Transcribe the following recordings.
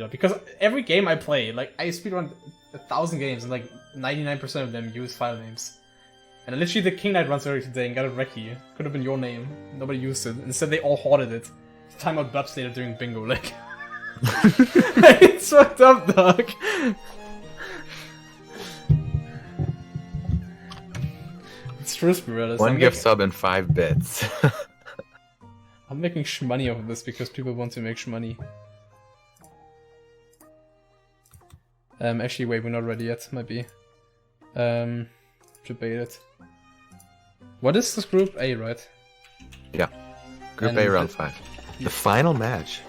You know, because every game I play, like I speedrun 1,000 games and like 99% of them use file names. And I literally did King Knight runs earlier today and got a Reki. Could have been your name. Nobody used it. Instead they all hoarded it. Time out Bubs later during bingo, like it's fucked up, dog. It's true, Spiritus. One gift sub in 5 bits. I'm making shmoney off of this because people want to make shmoney. Actually, wait, we're not ready yet. Might be. Debate it. What is this group A, right? Yeah. Group A round 5. The final match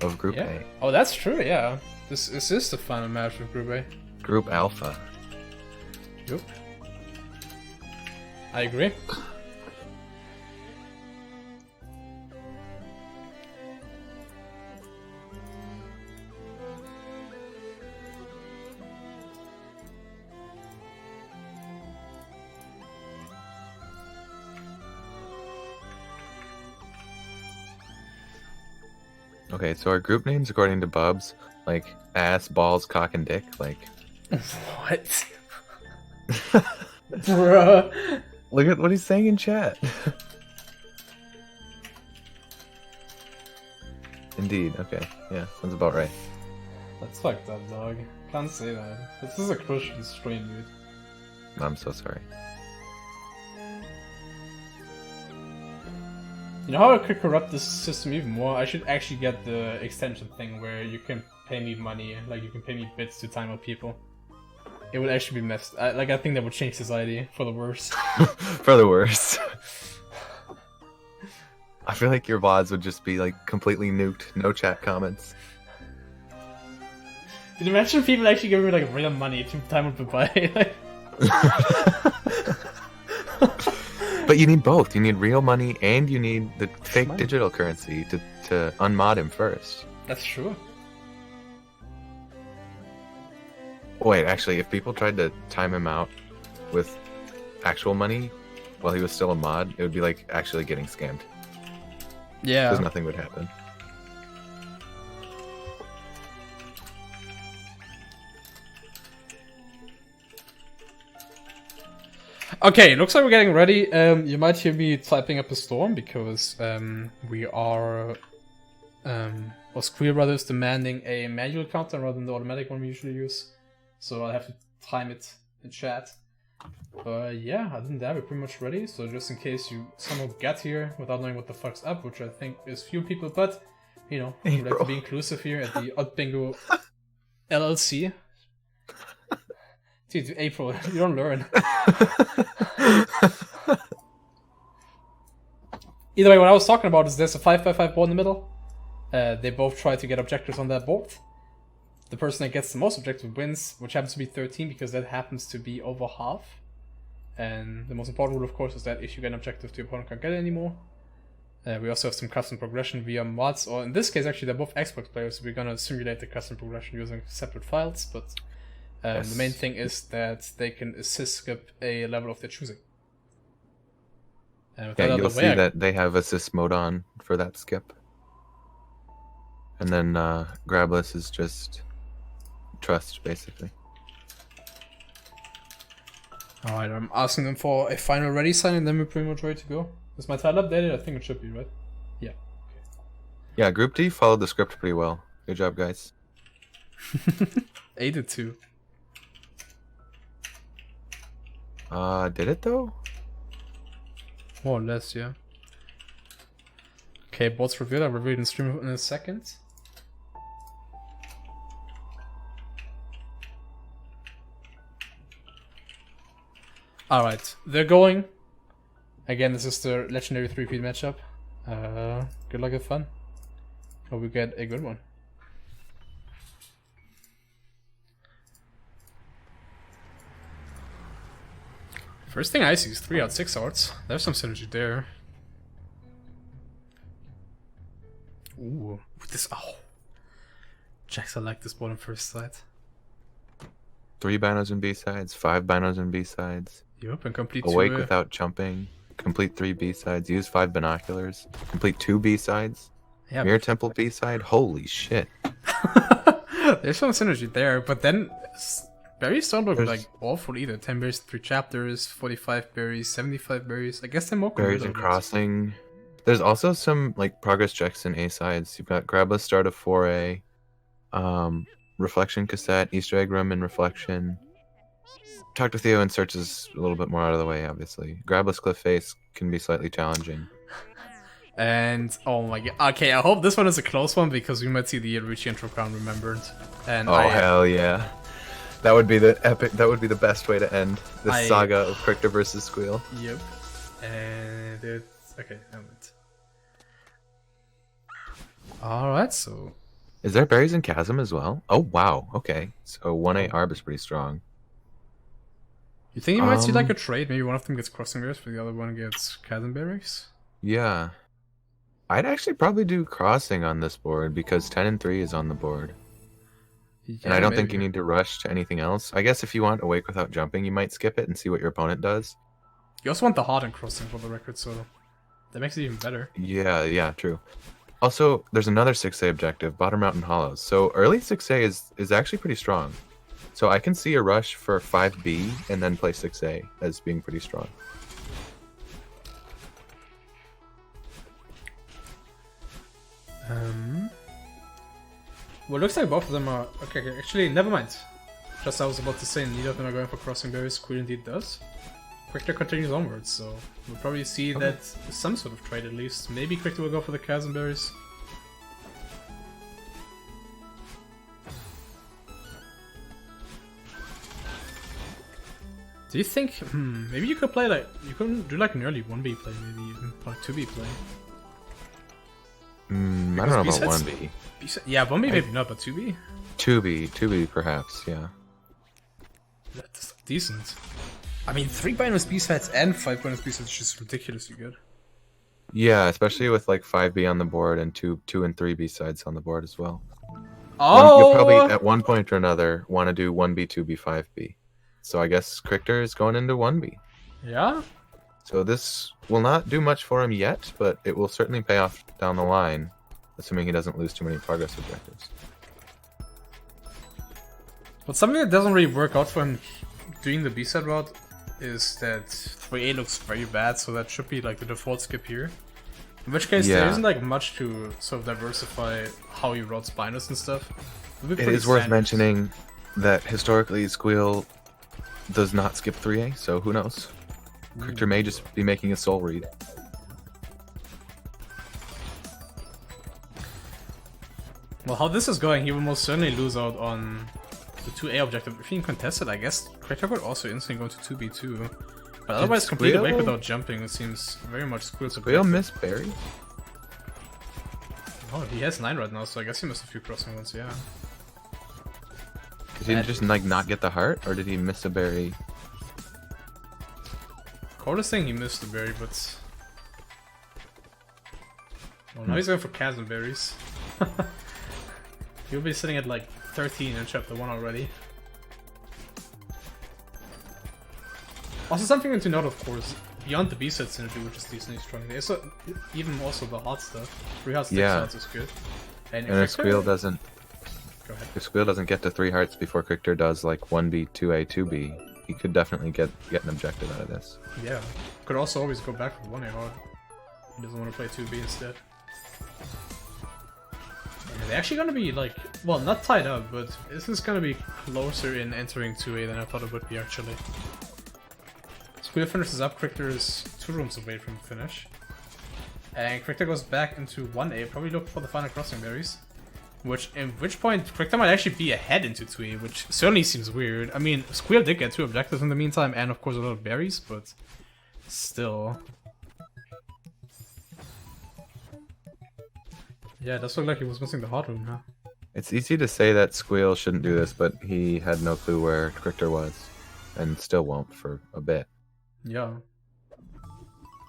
of Group A. Oh, that's true, yeah. This is the final match of Group A. Group Alpha. Yep. I agree. Okay, so our group names, according to Bubs, like ass, balls, cock, and dick, like. What? Bruh. Look at what he's saying in chat. Indeed. Okay. Yeah, sounds about right. That's fucked up, dog. Can't say that. This is a Christian stream, dude. I'm so sorry. You know how I could corrupt this system even more? I should actually get the extension thing where you can pay me money, like you can pay me bits to time out people. It would actually be messed. I think that would change society for the worse. For the worse. I feel like your VODs would just be like completely nuked, no chat comments. Did you imagine people actually giving me like real money to time out goodbye? But you need both. You need real money and you need the fake digital currency to unmod him first. That's true. Wait, actually, if people tried to time him out with actual money while he was still a mod, it would be like actually getting scammed. Yeah. Because nothing would happen. Okay, looks like we're getting ready. You might hear me typing up a storm because we are, or Squeal rather is demanding a manual counter rather than the automatic one we usually use. So I'll have to time it in chat. But yeah, other than that, we're pretty much ready. So just in case you somehow get here without knowing what the fuck's up, which I think is few people, but you know, we like to be inclusive here at the Odd Bingo LLC. Dude, April, you don't learn. Either way, what I was talking about is there's a 5x5 board in the middle. They both try to get objectives on that board. The person that gets the most objectives wins, which happens to be 13 because that happens to be over half. And the most important rule, of course, is that if you get an objective, the opponent can't get it anymore. We also have some custom progression via mods, or in this case, actually, they're both Xbox players, so we're gonna simulate the custom progression using separate files, but the main thing is that they can assist skip a level of their choosing. Yeah, you'll see that they have assist mode on for that skip. And then Grabless is just trust, basically. Alright, I'm asking them for a final ready sign and then we're pretty much ready to go. Is my title updated? I think it should be, right? Yeah. Okay. Yeah, Group D followed the script pretty well. Good job, guys. 8-2. Did it though? More or less, yeah. Okay, bots revealed. I'll reveal in stream in a second. Alright, they're going. Again, this is the legendary 3-peat matchup. Good luck and fun. Hope we get a good one. First thing I see is 3 out 6 arts. There's some synergy there. Ooh, this. Oh, Jax, I like this board on first sight. 3 binos and B-sides, 5 binos and B-sides. Yep, and complete Awake 2, without jumping. Complete 3 B-sides. Use 5 binoculars. Complete 2 B-sides. Yeah, Mirror Temple B-side. Holy shit. There's some synergy there, but then berries don't look There's- like awful either. 10 berries, 3 chapters, 45 berries, 75 berries. I guess they're more Berries and crossing. There's also some like progress checks in A sides. You've got Grabless start of 4A, Reflection Cassette, Easter Egg Room and Reflection. Talk to Theo and Search is a little bit more out of the way, obviously. Grabless Cliff Face can be slightly challenging. And oh my god. Okay, I hope this one is a close one because we might see the Irichi intro crown remembered. And Oh hell yeah. That would be the epic, that would be the best way to end this I- saga of Cricter versus Squeal. Yep. And it's okay, damn it. Alright, so Is there berries in Chasm as well? Oh wow, okay. So 1A Arb is pretty strong. you think you might see like a trade? Maybe one of them gets crossing berries, but the other one gets chasm berries? Yeah. I'd actually probably do crossing on this board because 10 and 3 is on the board. And I don't think you need to rush to anything else. I guess if you want Awake Without Jumping, you might skip it and see what your opponent does. You also want the hard and crossing for the record, so that makes it even better. Yeah, true. Also, there's another 6A objective, Bottom Mountain Hollows. So early 6A is actually pretty strong. So I can see a rush for 5B and then play 6A as being pretty strong. Well, it looks like both of them are... Okay, actually, never mind. Just I was about to say, neither of them are going for crossing berries. Squeal indeed does. Cricter continues onwards, so we'll probably see that some sort of trade at least. Maybe Cricter will go for the chasm berries. Do you think... maybe you could play like... You could do like an early 1B play, maybe even like 2B play. I don't know about B-sides- 1B. Yeah, 1B maybe not, but 2B? 2B perhaps, yeah. That's decent. I mean, 3 bonus B-sides and 5 bonus B-sides is just ridiculously good. Yeah, especially with like 5B on the board and 2 and 3 B sides on the board as well. Oh! You'll probably at one point or another want to do 1B, 2B, 5B. So I guess Cricter is going into 1B. Yeah? So this will not do much for him yet, but it will certainly pay off down the line, assuming he doesn't lose too many progress objectives. But something that doesn't really work out for him doing the B-side route is that 3A looks very bad, so that should be like the default skip here. In which case, there Yeah. isn't like much to sort of diversify how he routes Binus and stuff. It is worth mentioning that historically Squeal does not skip 3A, so who knows? Cricter may just be making a soul read. Well, how this is going, he will most certainly lose out on the 2A objective. If he can contest it, I guess Cricter could also instantly go to 2B too. But otherwise, complete awake Squeal- without jumping, it seems very much Squeal's Squeal objective. miss Berry? Oh, he has 9 right now, so I guess he missed a few crossing ones, yeah. Did he just like not get the heart, or did he miss a berry? Cole is saying he missed the berry, but... Well, now he's going for chasm berries. He'll be sitting at like 13 in chapter 1 already. Also something to note, of course, beyond the B-set synergy, which is decently strong, there's even also the hot stuff. 3 hot 6 Yeah. shots is good. And And if Squeal doesn't, Go ahead. if Squeal doesn't get to 3 hearts before Cricter does like 1B, 2A, 2B, he could definitely get an objective out of this. Yeah. Could also always go back for 1A hard. He doesn't want to play 2B instead. Yeah, they're actually gonna be like, well, not tied up, but this is gonna be closer in entering 2A than I thought it would be actually. Squeal finishes up, Cricter is 2 rooms away from finish. And Cricter goes back into 1A, probably look for the final crossing berries. In which point, Cricter might actually be ahead into 2A, which certainly seems weird. I mean, Squeal did get 2 objectives in the meantime, and of course a lot of berries, but still. Yeah, it does look like he was missing the hot room, huh? It's easy to say that Squeal shouldn't do this, but he had no clue where Cricter was, and still won't for a bit. Yeah.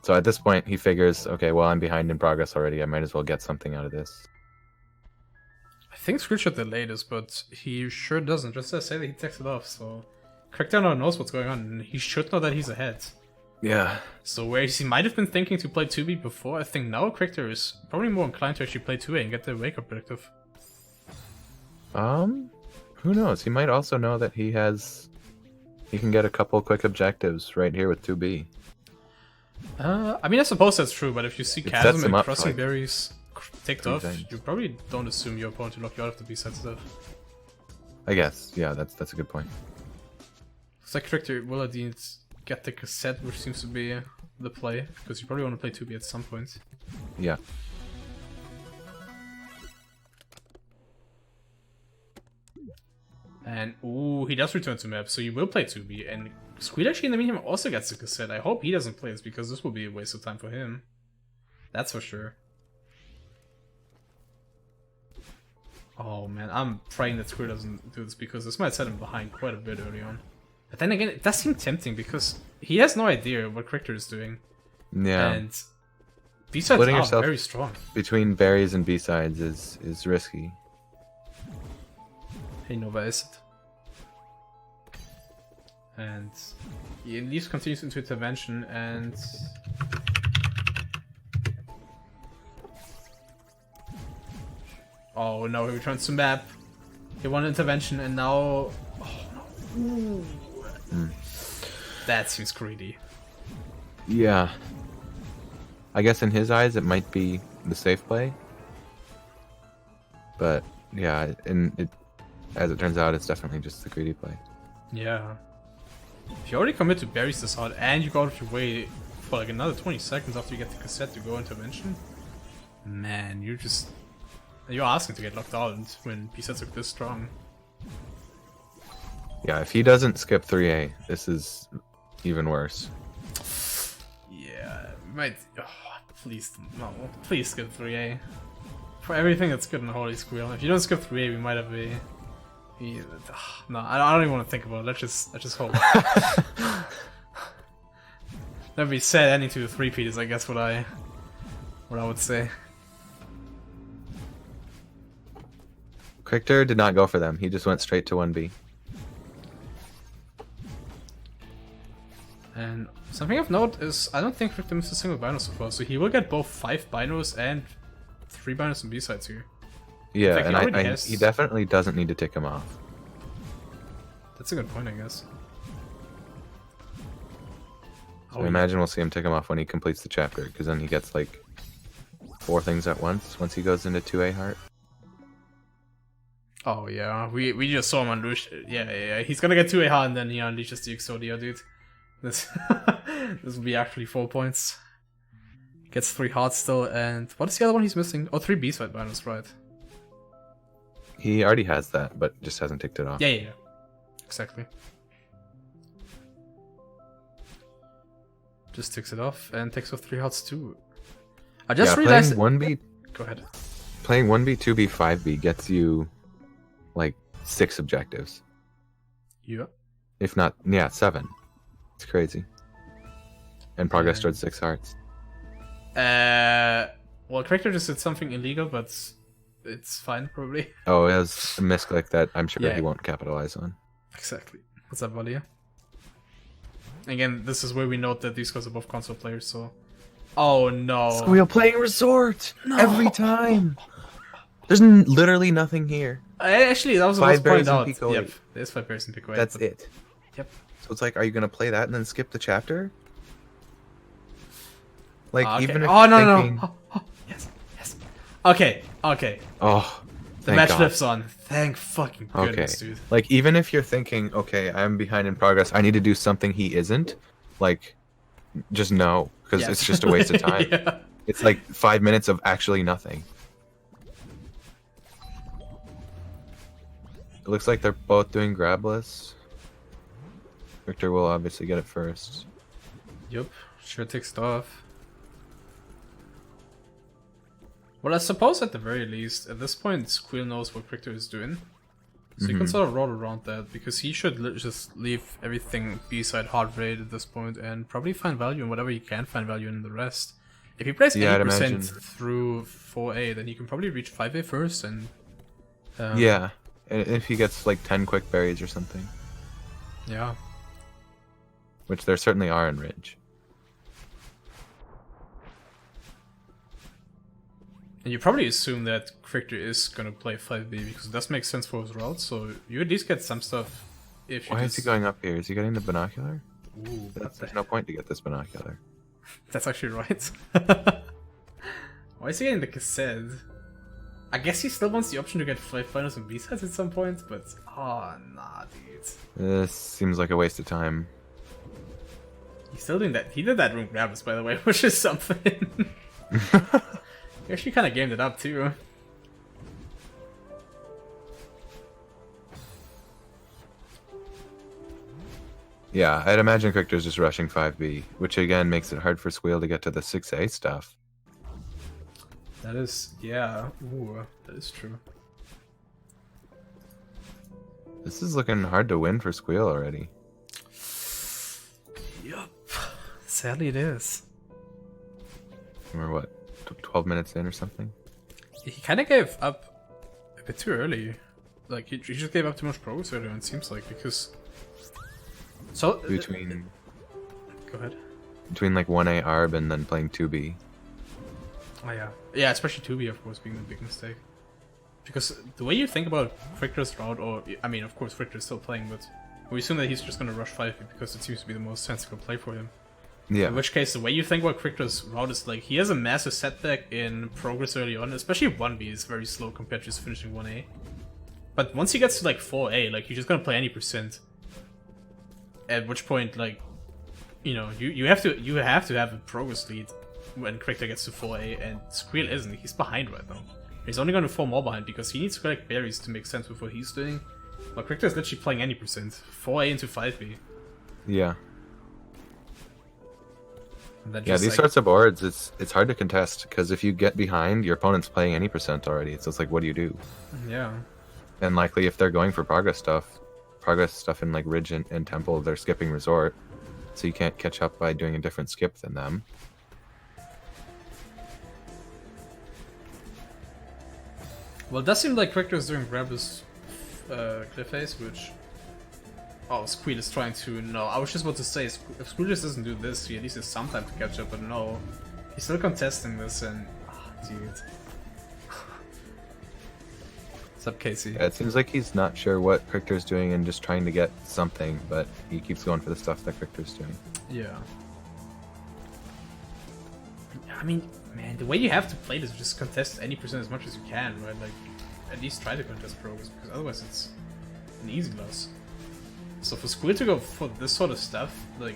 So at this point, he figures, okay, well, I'm behind in progress already. I might as well get something out of this. I think Squeal should delay this, but he sure doesn't. Just to say that he takes it off, so... Cricter now knows what's going on, and he should know that he's ahead. Yeah. So whereas he might have been thinking to play 2B before, I think now Cricter is probably more inclined to actually play 2A and get the wake-up objective. Who knows? He might also know that he can get a couple quick objectives right here with 2B. I mean, I suppose that's true, but if you see It Chasm sets him and up for, Crossing like, Berries ticked off, things. you probably don't assume your opponent to lock you out of the B-side stuff. I guess. Yeah, that's a good point. Looks like Cricter will indeed get the cassette, which seems to be the play, because you probably want to play 2B at some point. Yeah. And, ooh, he does return to map, so you will play 2B, and Squeal actually in the meantime also gets the cassette. I hope he doesn't play this, because this will be a waste of time for him. That's for sure. Oh man, I'm praying that Squeal doesn't do this, because this might set him behind quite a bit early on. But then again, it does seem tempting, because he has no idea what Cricter is doing. Yeah. And B-sides Splitting are yourself very strong. between berries and B-sides is risky. Hey, Nova is it? And he at least continues into intervention, and oh no, he returns to map. He won intervention, and now oh no. That seems greedy. Yeah. I guess in his eyes it might be the safe play. But yeah, as it turns out, it's definitely just the greedy play. Yeah. If you already commit to berries this hard, and you go out of your way for like another 20 seconds after you get the cassette to go intervention, man, you're asking to get locked out when B-sets are this strong. Yeah, if he doesn't skip 3A, this is even worse. Yeah, might. Oh, please, no. Please skip 3A. For everything that's good in the Holy Squeal. If you don't skip 3A, we might have a. No, I don't even want to think about it. Let's just hope. That'd be sad ending to the 3-peat is, I guess, what I would say. Cricter did not go for them. He just went straight to 1B. And something of note is, I don't think Cricter missed a single Bino so far, so he will get both 5 Binos and 3 Binos and B-sides here. Yeah, fact, and he definitely doesn't need to tick him off. That's a good point, I guess. So I imagine we'll see him tick him off when he completes the chapter, because then he gets like 4 things at once he goes into 2A heart. Oh yeah, we just saw him unleash. Yeah. He's gonna get 2A hard and then he unleashes the Exodia, dude. This this will be actually 4 points. Gets 3 hearts still, and what is the other one he's missing? Oh, 3 B-side Binos, right? He already has that, but just hasn't ticked it off. Yeah. Exactly. Just ticks it off and takes off 3 hearts too. I just realized. Playing 1B. Go ahead. Playing 1B, 2B, 5B gets you like 6 objectives. Yeah. If not, 7. It's crazy. And progress towards 6 hearts. Well, Cricter just did something illegal, but it's fine, probably. Oh, it has a misclick that I'm sure Yeah. he won't capitalize on. Exactly. What's up, Valia? Again, this is where we note that these guys are both console players, so. Oh no. Squeal playing Resort! No. Every time! There's literally nothing here. Actually, that was the 5 most pointed berries and out. Pico Yep, eight. there's 5 berries and Pico 8. That's but- it. Yep. So it's like, are you going to play that and then skip the chapter? Like, Okay. even if Oh, you're no. thinking... Yes. Okay. Oh, The thank match God. flips on. Thank fucking Okay. goodness, dude. Like, even if you're thinking, okay, I'm behind in progress, I need to do something he isn't, like, just no, because Yes. it's just a waste of time. Yeah. It's like 5 minutes of actually nothing. It looks like they're both doing grabless. Cricter will obviously get it first. Yep. Sure ticks it off. Well, I suppose at the very least, at this point, Squeal knows what Cricter is doing. So you can sort of roll around that, because he should just leave everything B-side hard rate at this point and probably find value in whatever he can find value in the rest. If he plays Yeah, I'd 80% imagine. through 4A, then he can probably reach 5A first and... Yeah, and if he gets like 10 quick berries or something, Yeah. which there certainly are in Ridge. And you probably assume that Cricter is gonna play 5B because it does make sense for his route, so you at least get some stuff if you Why is he going up here? Is he getting the binocular? Ooh, There's no point to get this binocular. That's actually right. Why is he getting the cassette? I guess he still wants the option to get 5 finals and B-sides at some point, but oh nah, dude. This seems like a waste of time. He's still doing that. He did that room grabbers, by the way, which is something. He actually kind of gamed it up too. Yeah, I'd imagine Cricter's just rushing 5B, which again makes it hard for Squeal to get to the 6A stuff. That is, yeah. Ooh, that is true. This is looking hard to win for Squeal already. Yup. Sadly it is. We're what, 12 minutes in or something? He kind of gave up a bit too early. Like, he just gave up too much progress earlier, it seems like, because... So... Between... Go ahead. Between like 1A ARB and then playing 2B. Oh yeah. Yeah, especially 2B, of course, being the big mistake. Because the way you think about Cricter's route, or... I mean, of course, Cricter's still playing, but... We assume that he's just gonna rush 5B because it seems to be the most sensible play for him. Yeah. In which case, the way you think about Cricter's route is like, he has a massive setback in progress early on, especially 1B is very slow compared to just finishing 1A. But once he gets to like 4A, like, he's just gonna play any percent. At which point, like, you know, you have to have a progress lead when Cricter gets to 4A, and Squeal isn't. He's behind right now. He's only going to fall more behind because he needs to collect berries to make sense with what he's doing. But Cricter is literally playing any percent. 4A into 5B. Yeah. Yeah, these sorts of boards, it's hard to contest, because if you get behind, your opponent's playing any percent already, so it's like, what do you do? Yeah. And likely, if they're going for progress stuff in like Ridge and Temple, they're skipping Resort, so you can't catch up by doing a different skip than them. Well, it does seem like Cricter is doing Grabber's Cliff Face, which... Oh, Squeal is trying to... No, I was just about to say, if Squeal just doesn't do this, he at least has some time to catch up, but no. He's still contesting this, and... Oh, dude. What's up, Casey? Yeah, it seems like he's not sure what Cricter's doing and just trying to get something, but he keeps going for the stuff that Cricter's doing. Yeah. I mean, man, the way you have to play this is just contest any percent as much as you can, right? Like, at least try to contest progress, because otherwise it's an easy loss. So for Squeal to go for this sort of stuff, like,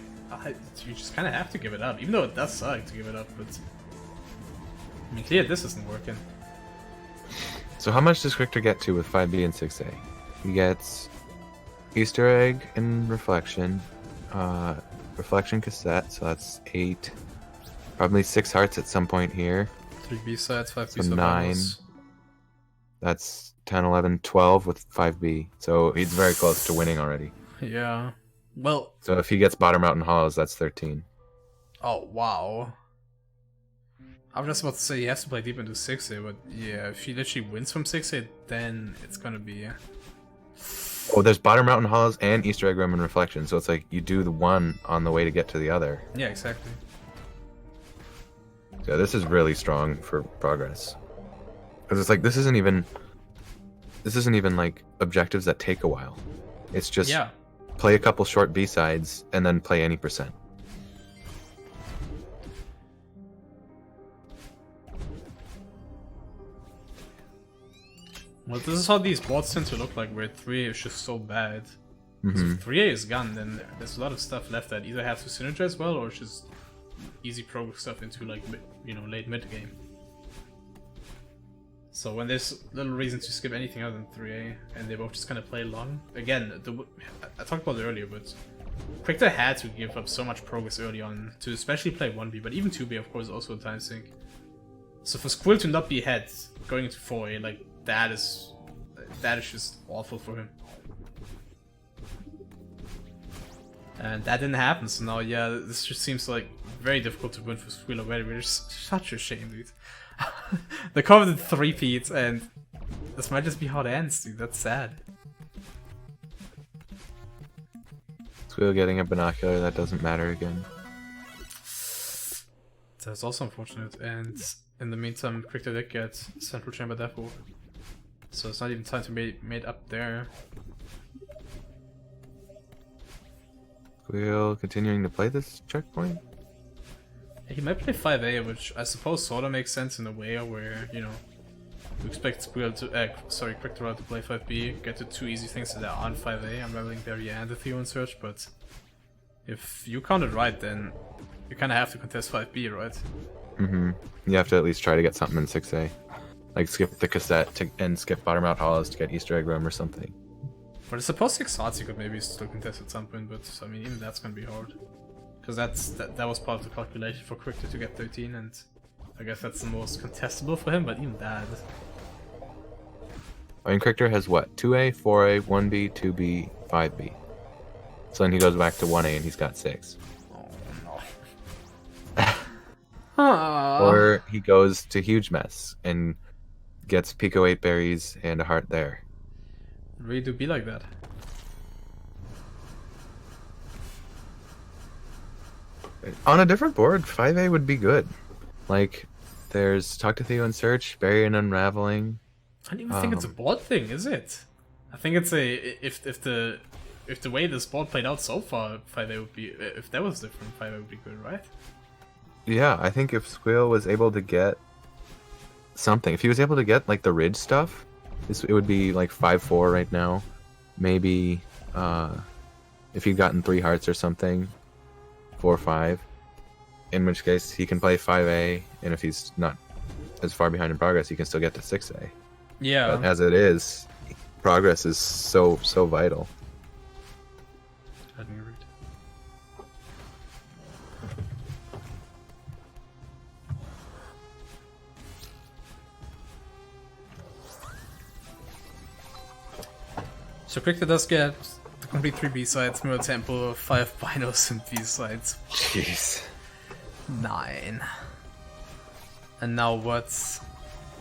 you just kind of have to give it up, even though it does suck to give it up, but... I mean, clearly this isn't working. So how much does Cricter get to with 5B and 6A? He gets Easter Egg and Reflection, Reflection Cassette, so that's 8. Probably 6 hearts at some point here. 3 B-sides, 5 So B-sides. 9. That's 10, 11, 12 with 5B. So he's very close to winning already. Yeah. Well... So if he gets Bottom Mountain Hollows, that's 13. Oh, wow. I was just about to say he has to play deep into 6A, but yeah, if he literally wins from 6A, then it's gonna be... Oh, there's Bottom Mountain Hollows and Easter Egg Room and Reflection, so it's like you do the one on the way to get to the other. Yeah, exactly. So this is really strong for progress. Because it's like, this isn't even like objectives that take a while. It's just play a couple short B-sides and then play any percent. Well, this is how these boards tend to look like, where 3A is just so bad. So if 3A is gone, then there's a lot of stuff left that either have to synergize well, or it's just easy progress stuff into, like, you know, late mid game. So when there's little reason to skip anything other than 3A, and they both just kind of play along. Again, I talked about it earlier, but Cricter had to give up so much progress early on to especially play 1B, but even 2B, of course, also a time sink. So for Squeal to not be ahead going into 4A, like, that is just awful for him. And that didn't happen, so now, yeah, this just seems like very difficult to win for Squeal already, which is such a shame, dude. The coveted 3-peat, and this might just be how it ends, dude. That's sad. Squeal getting a binocular, that doesn't matter again. That's also unfortunate, and In the meantime, Cricter did get Central Chamber Deathwalk. So it's not even time to be made up there. Squeal continuing to play this checkpoint? He might play 5A, which I suppose sorta makes sense in a way where, you know, you expect Squeal to, Cricter to play 5B, get the two easy things that are on 5A, Unraveling Barrier and the Theo Search, but if you count it right, then you kinda have to contest 5B, right? Mm-hmm. You have to at least try to get something in 6A. Like skip the cassette and skip Bottom Out Hollows to get Easter Egg Room or something. But I suppose 6 hearts you could maybe still contest at some point, but I mean, even that's gonna be hard. Because that was part of the calculation for Cricter to get 13, and I guess that's the most contestable for him, but even that... I mean, Cricter has what? 2A, 4A, 1B, 2B, 5B. So then he goes back to 1A and he's got 6. Oh no. Or he goes to Huge Mess and gets Pico 8 berries and a heart there. Really do be like that. On a different board, 5A would be good. Like, there's Talk to Theo and Search, Bury and Unraveling. I don't even think it's a board thing, is it? I think it's a if the way this board played out so far, 5A would be, if that was different, 5A would be good, right? Yeah, I think if Squeal was able to get something, if he was able to get like the Ridge stuff, it would be like 5-4 right now. Maybe if he'd gotten 3 hearts or something, 4-5. In which case he can play 5A, and if he's not as far behind in progress, he can still get to 6A. Yeah. But as it is, progress is so vital. Let me read. So Cricter does get the complete 3 B-sides, Mirror Temple, 5 Binos and B-sides. Jeez. 9. And now what's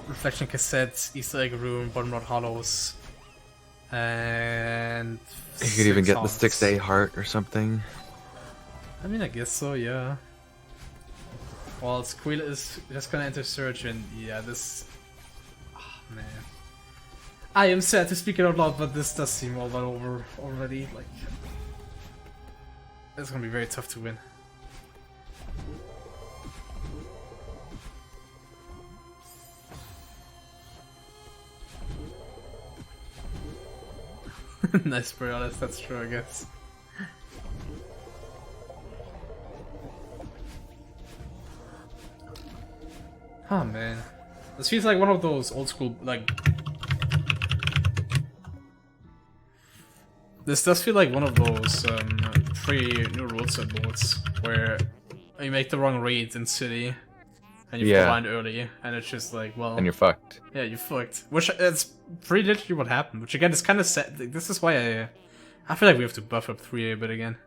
Reflection Cassette, Easter Egg Room, Bottom Rod Hollows, and You could even get the hearts. 6A heart or something. I mean, I guess so, yeah. Well, Squeal is just gonna enter Search, and yeah, this... Oh, man. I am sad to speak it out loud, but this does seem all but over already. Like, it's gonna be very tough to win. Nice, to be honest, that's true, I guess. Oh man. This feels like one of those old school, like... This does feel like one of those pre-New Rule Set boards, where you make the wrong read in City, and you fall behind early, and it's just like, well... And you're fucked. Yeah, you're fucked. Which, it's pretty literally what happened, which again is kind of sad. Like, this is why I feel like we have to buff up 3A a bit again.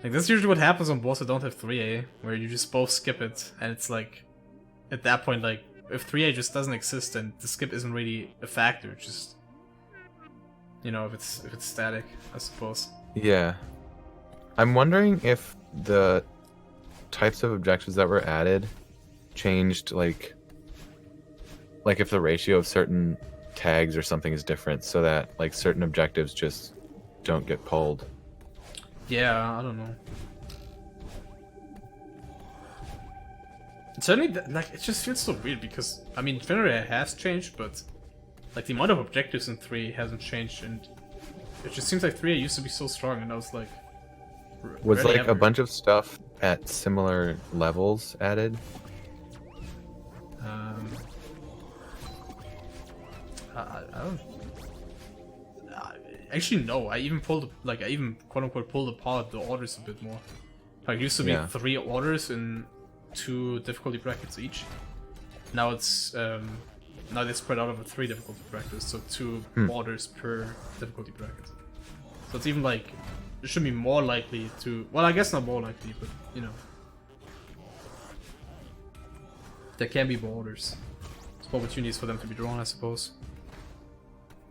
Like, this is usually what happens on boards that don't have 3A, where you just both skip it, and it's like... At that point, like, if 3A just doesn't exist, then the skip isn't really a factor, it's just... You know, if it's static, I suppose. Yeah. I'm wondering if the types of objectives that were added changed, like if the ratio of certain tags or something is different, so that, like, certain objectives just don't get pulled. Yeah, I don't know. Certainly, like, it just feels so weird because, I mean, generally it has changed, but like the amount of objectives in 3 hasn't changed, and it just seems like 3A used to be so strong, and I was like... Was like a bunch of stuff at similar levels added? I don't... Actually, no. I even pulled, like, I even quote-unquote pulled apart the orders a bit more. Like, it used to be 3 orders in 2 difficulty brackets each. Now it's, now they spread out over 3 difficulty brackets, so 2 orders per difficulty bracket. So it's even like, it should be more likely to, well, I guess not more likely, but, you know. There can be more orders. There's more opportunities for them to be drawn, I suppose.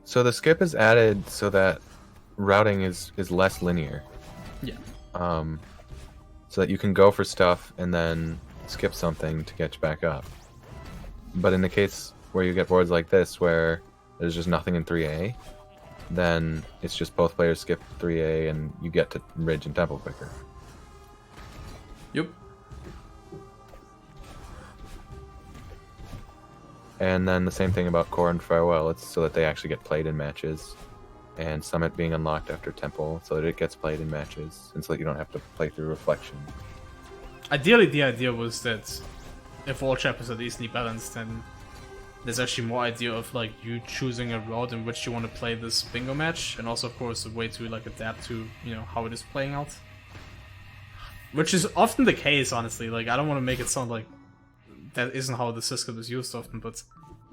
So the skip is added so that routing is less linear. Yeah. So that you can go for stuff and then skip something to get you back up. But in the case where you get boards like this, where there's just nothing in 3A, then it's just both players skip 3A and you get to Ridge and Temple quicker. Yep. And then the same thing about Core and Farewell. It's so that they actually get played in matches. And Summit being unlocked after Temple, so that it gets played in matches, and so that you don't have to play through Reflection. Ideally, the idea was that if all chapters are decently balanced, then there's actually more idea of like you choosing a route in which you want to play this bingo match, and also of course a way to like adapt to, you know, how it is playing out. Which is often the case, honestly. Like, I don't want to make it sound like that isn't how the system is used often, but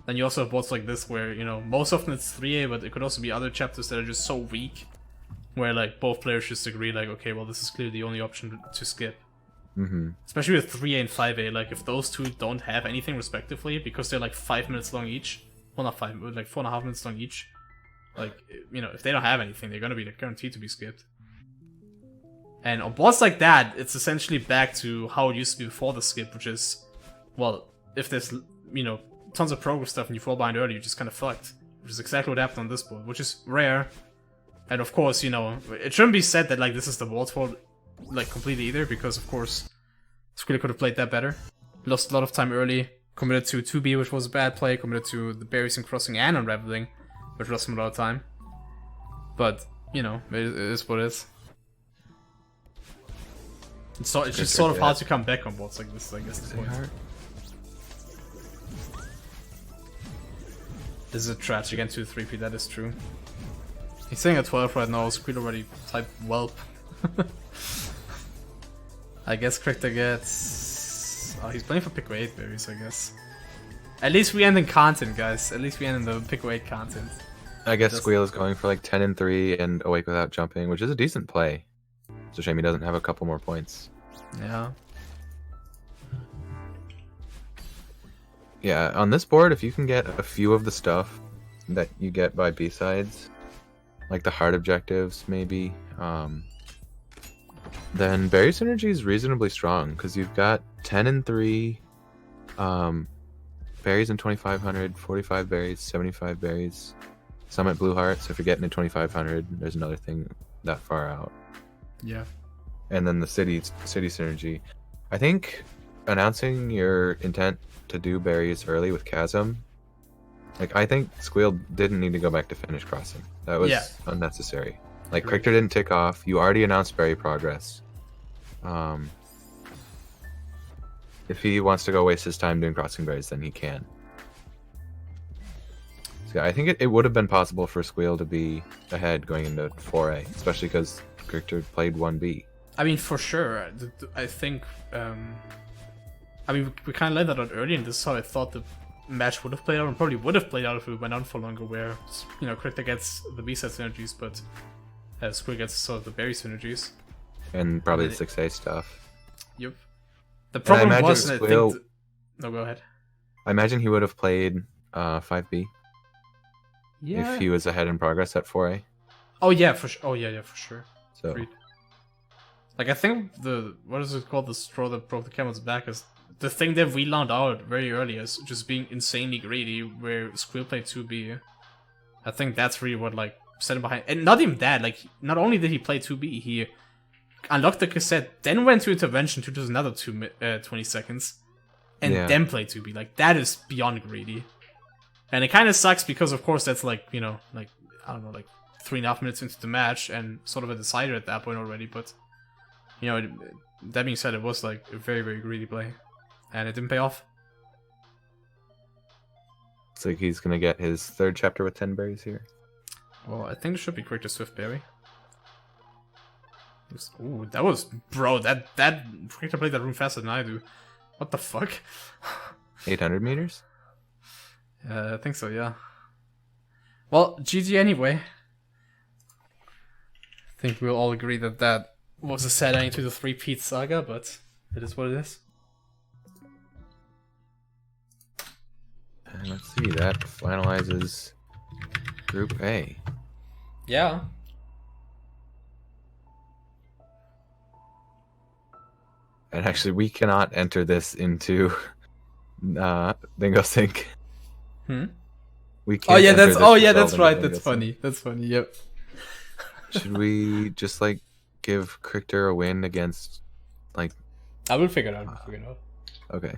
then you also have boards like this where, you know, most often it's 3A, but it could also be other chapters that are just so weak, where like both players just agree like, okay, well this is clearly the only option to skip. Mm-hmm. Especially with 3A and 5A, like if those two don't have anything respectively, because they're like 5 minutes long each, well not 5, but like 4.5 minutes long each, like, you know, if they don't have anything, they're gonna be guaranteed to be skipped. And on boards like that, it's essentially back to how it used to be before the skip, which is, well, if there's, you know, tons of progress stuff and you fall behind early, you're just kind of fucked. Which is exactly what happened on this board, which is rare. And of course, you know, it shouldn't be said that like this is the board's fault, like completely either, because of course, Squeal could have played that better. Lost a lot of time early, committed to 2B, which was a bad play, committed to the berries and crossing and unraveling, which lost him a lot of time. But, you know, it is what it is. It's just sort of hard to come back on boards like this, I guess. The point. This is a tragic and 2-3P, that is true. He's saying at 12 right now, Squeal already typed whelp. I guess Cricter gets... Oh, he's playing for Pick 8 berries, I guess. At least we end in content, guys. At least we end in the Pick 8 content. I guess Squeal is going for like 10 and 3 and Awake Without Jumping, which is a decent play. It's a shame he doesn't have a couple more points. Yeah. Yeah, on this board, if you can get a few of the stuff that you get by B-sides, like the hard objectives, maybe, then Berry Synergy is reasonably strong, because you've got 10 and 3 berries in 2500, 45 berries, 75 berries, Summit Blue Heart, so if you're getting to 2500, there's another thing that far out. Yeah. And then the city synergy. I think announcing your intent to do berries early with Chasm, like, I think Squeal didn't need to go back to finish crossing. That was unnecessary. Like, Cricter didn't tick off. You already announced berry progress. If he wants to go waste his time doing crossing berries, then he can. So yeah, I think it would have been possible for Squeal to be ahead going into 4A, especially because Cricter played 1B. I mean, for sure. I think, I mean, we kind of let that out early, and this is how I thought the match would have played out, and probably would have played out if we went on for longer, where, you know, Cricter gets the B-side synergies, but Squeal gets sort of the berry synergies. And probably the 6A stuff. Yep. The problem was, and Squeal, I think... No, go ahead. I imagine he would have played 5B. Yeah. If he was ahead in progress at 4A. Oh, yeah, for sure. Oh, yeah, for sure. So. Agreed. Like, I think what is it called? The straw that broke the camel's back is the thing that we learned out very early as just being insanely greedy, where Squeal played 2B. I think that's really what, like, set him behind. And not even that, like, not only did he play 2B, he unlocked the cassette, then went to intervention to just another 20 seconds, and then played 2B. Like, that is beyond greedy. And it kind of sucks because, of course, that's like, you know, like, I don't know, like 3.5 minutes into the match and sort of a decider at that point already, but... You know, that being said, it was like a very, very greedy play, and it didn't pay off. It's like he's gonna get his third chapter with 10 berries here. Well, I think it should be Cricter Swift Berry. Ooh, that was, bro. That Cricter played that room faster than I do. What the fuck? 800 meters? I think so. Yeah. Well, GG anyway. I think we'll all agree that that was a sad ending to the 3-peat saga, but it is what it is. And let's see, that finalizes Group A. Yeah. And actually, we cannot enter this into Dingo Sync. Hmm? We Oh can't yeah, enter that's this that's result right. into That's Dingo Sync. funny. That's funny. Yep. Should we just like give Cricter a win against like? I will figure it out. We'll figure it out. Okay.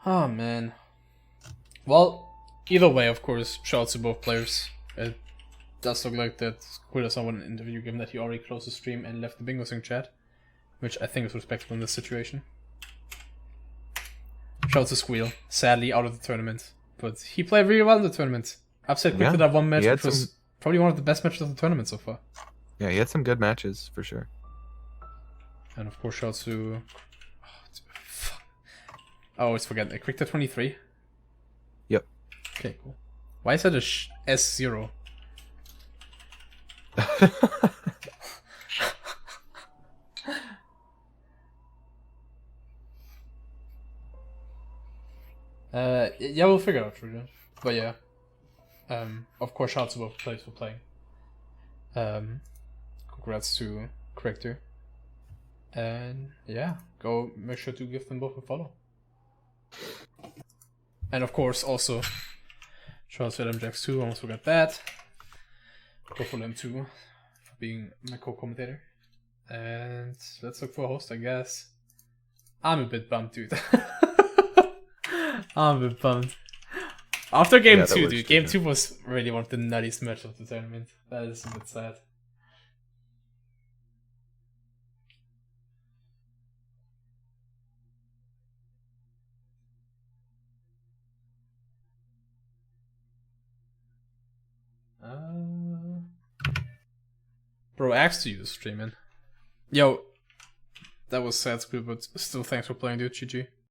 Oh man. Well, either way, of course, shout out to both players. It does look like that Squeal does not want an interview, given that he already closed the stream and left the Bingo Sing chat, which I think is respectable in this situation. Shout out to Squeal, sadly out of the tournament, but he played really well in the tournament. Upset Cricter that one match, which was probably one of the best matches of the tournament so far. Yeah, he had some good matches for sure. And of course, shout out to. I always forget. Cricter 23. Yep. Okay, cool. Why is that a S0? Yeah, we'll figure it out through that. But yeah. Of course, shout out to both players for playing. Congrats to Cricter. And yeah, go make sure to give them both a follow. And of course, also, shout out to LMJax too, almost forgot that. Go follow him too, for being my co-commentator. And let's look for a host, I guess. I'm a bit bummed, dude. I'm a bit bummed. After game 2, dude, game 2 was really one of the nuttiest matches of the tournament. That is a bit sad. Bro, asked to you streaming. Yo, that was sad, but still thanks for playing, dude. GG.